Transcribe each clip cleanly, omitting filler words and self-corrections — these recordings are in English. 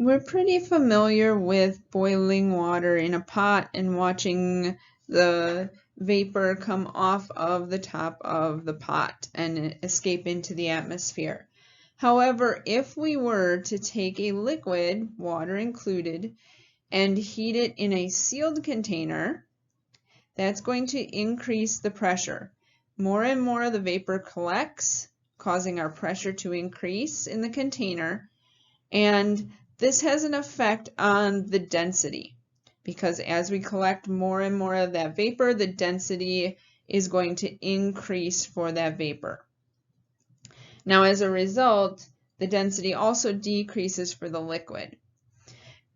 We're pretty familiar with boiling water in a pot and watching the vapor come off of the top of the pot and escape into the atmosphere. However, if we were to take a liquid, water included, and heat it in a sealed container, that's going to increase the pressure. More and more the vapor collects, causing our pressure to increase in the container, and this has an effect on the density, because as we collect more and more of that vapor, the density is going to increase for that vapor. Now, as a result, the density also decreases for the liquid.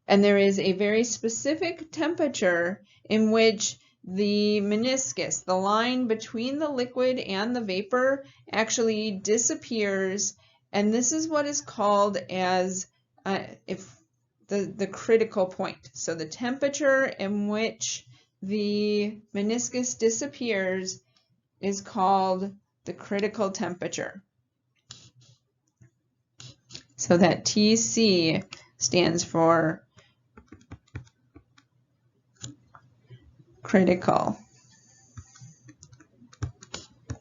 And there is a very specific temperature in which the meniscus, the line between the liquid and the vapor, actually disappears, and this is what is called as the critical point. So the temperature in which the meniscus disappears is called the critical temperature. So that TC stands for critical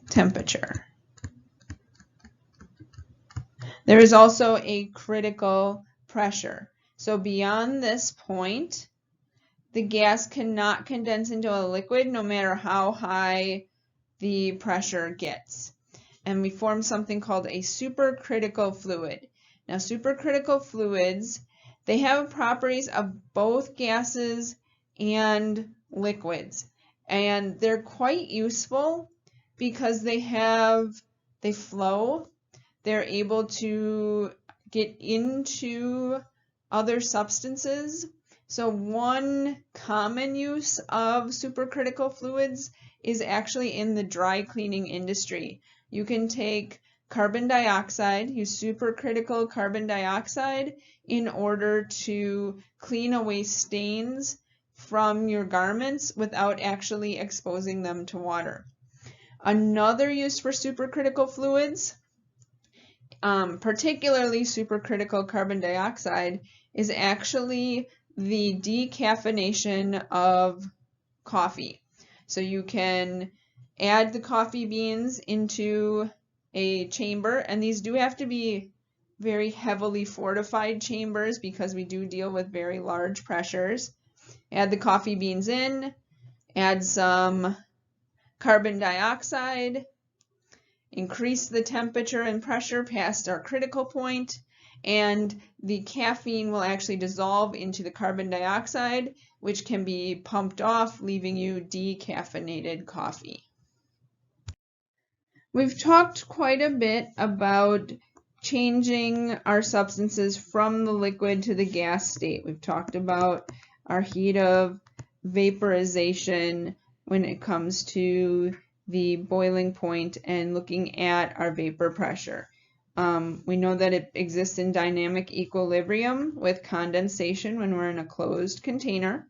temperature. There is also a critical pressure. So beyond this point, the gas cannot condense into a liquid no matter how high the pressure gets. And we form something called a supercritical fluid. Now, supercritical fluids, they have properties of both gases and liquids. And they're quite useful because they flow. They're able to get into other substances. So one common use of supercritical fluids is actually in the dry cleaning industry. You can take carbon dioxide, use supercritical carbon dioxide in order to clean away stains from your garments without actually exposing them to water. Another use for supercritical fluids, particularly supercritical carbon dioxide, is actually the decaffeination of coffee. So you can add the coffee beans into a chamber, and these do have to be very heavily fortified chambers because we do deal with very large pressures. Add the coffee beans in, add some carbon dioxide, increase the temperature and pressure past our critical point, and the caffeine will actually dissolve into the carbon dioxide, which can be pumped off, leaving you decaffeinated coffee. We've talked quite a bit about changing our substances from the liquid to the gas state. We've talked about our heat of vaporization when it comes to the boiling point and looking at our vapor pressure. We know that it exists in dynamic equilibrium with condensation when we're in a closed container.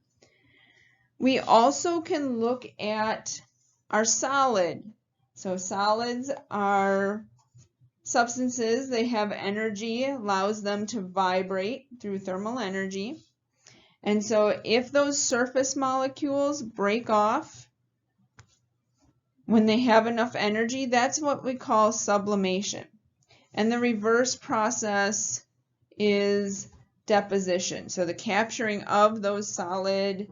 We also can look at our solid. So solids are substances, they have energy, allows them to vibrate through thermal energy. And so if those surface molecules break off when they have enough energy, that's what we call sublimation. And the reverse process is deposition. So the capturing of those solid,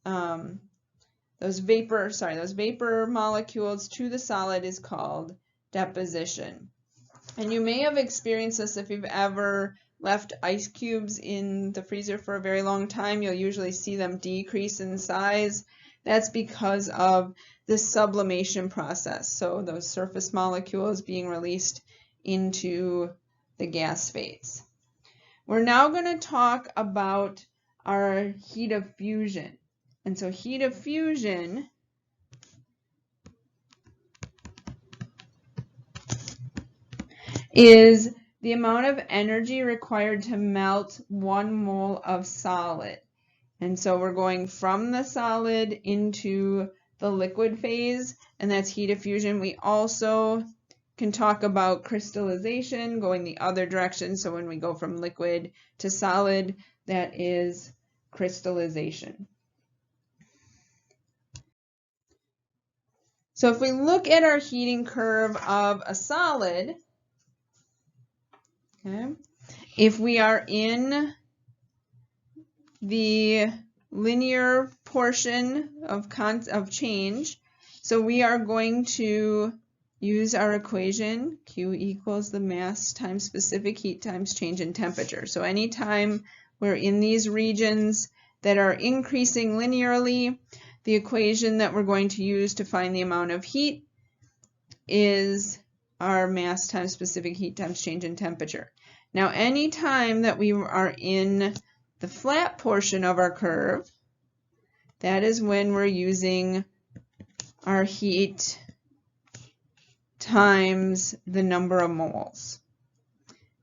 those vapor molecules to the solid is called deposition. And you may have experienced this if you've ever left ice cubes in the freezer for a very long time. You'll usually see them decrease in size. That's because of the sublimation process. So those surface molecules being released into the gas phase. We're now going to talk about our heat of fusion. And so heat of fusion is the amount of energy required to melt 1 mole of solid. And so we're going from the solid into the liquid phase, and that's heat of fusion. We also can talk about crystallization going the other direction. So when we go from liquid to solid, that is crystallization. So if we look at our heating curve of a solid, okay, if we are in the linear portion of change, so we are going to use our equation, Q equals the mass times specific heat times change in temperature. So anytime we're in these regions that are increasing linearly, the equation that we're going to use to find the amount of heat is our mass times specific heat times change in temperature. Now, any time that we are in the flat portion of our curve, that is when we're using our heat times the number of moles.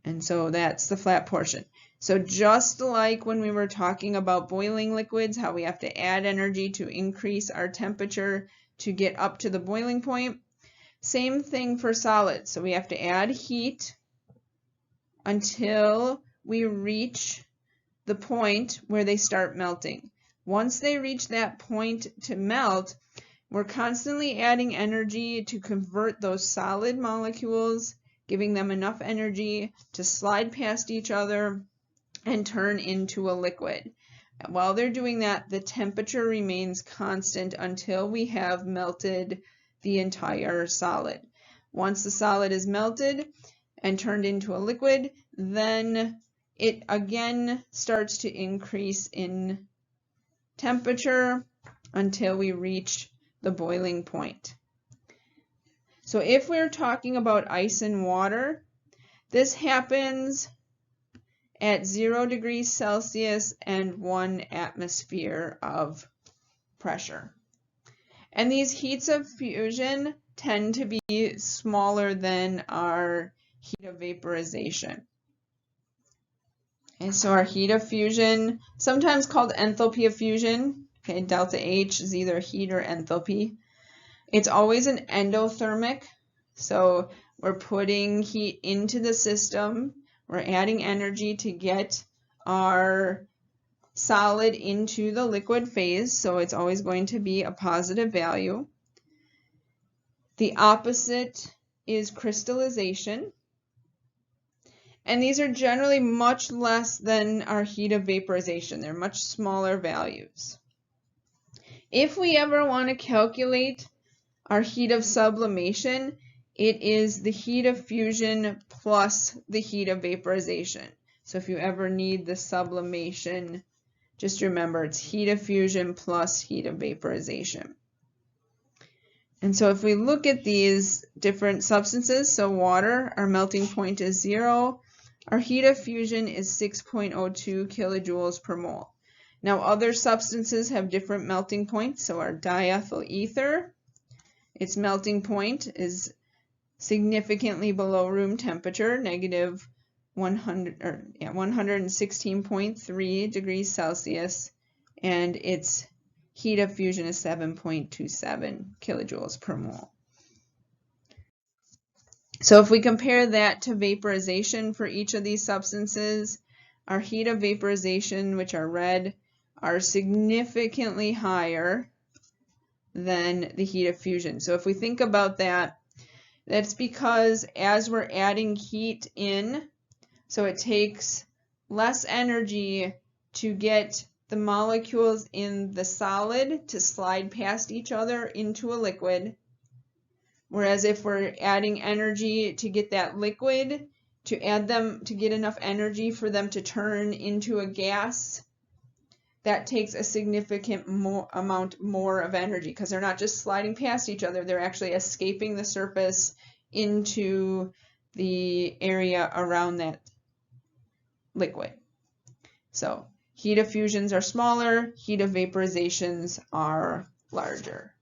And so that's the flat portion. So just like when we were talking about boiling liquids, how we have to add energy to increase our temperature to get up to the boiling point, same thing for solids. So we have to add heat until we reach the point where they start melting. Once they reach that point to melt, we're constantly adding energy to convert those solid molecules, giving them enough energy to slide past each other and turn into a liquid. While they're doing that, the temperature remains constant until we have melted the entire solid. Once the solid is melted and turned into a liquid, then it again starts to increase in temperature until we reach the boiling point. So if we're talking about ice and water, this happens at 0 degrees Celsius and 1 atmosphere of pressure. And these heats of fusion tend to be smaller than our heat of vaporization. Okay, so our heat of fusion, sometimes called enthalpy of fusion, okay, delta H is either heat or enthalpy. It's always an endothermic, so we're putting heat into the system, we're adding energy to get our solid into the liquid phase, so it's always going to be a positive value. The opposite is crystallization. And these are generally much less than our heat of vaporization. They're much smaller values. If we ever want to calculate our heat of sublimation, it is the heat of fusion plus the heat of vaporization. So if you ever need the sublimation, just remember it's heat of fusion plus heat of vaporization. And so if we look at these different substances, so water, our melting point is 0. Our heat of fusion is 6.02 kilojoules per mole. Now other substances have different melting points. So our diethyl ether, its melting point is significantly below room temperature, negative 116.3 degrees Celsius, and its heat of fusion is 7.27 kilojoules per mole. So if we compare that to vaporization for each of these substances, our heat of vaporization, which are red, are significantly higher than the heat of fusion. So if we think about that, that's because as we're adding heat in, so it takes less energy to get the molecules in the solid to slide past each other into a liquid. Whereas if we're adding energy to get that liquid, to add them, to get enough energy for them to turn into a gas, that takes a significant amount more of energy because they're not just sliding past each other, they're actually escaping the surface into the area around that liquid. So heat of fusions are smaller, heat of vaporizations are larger.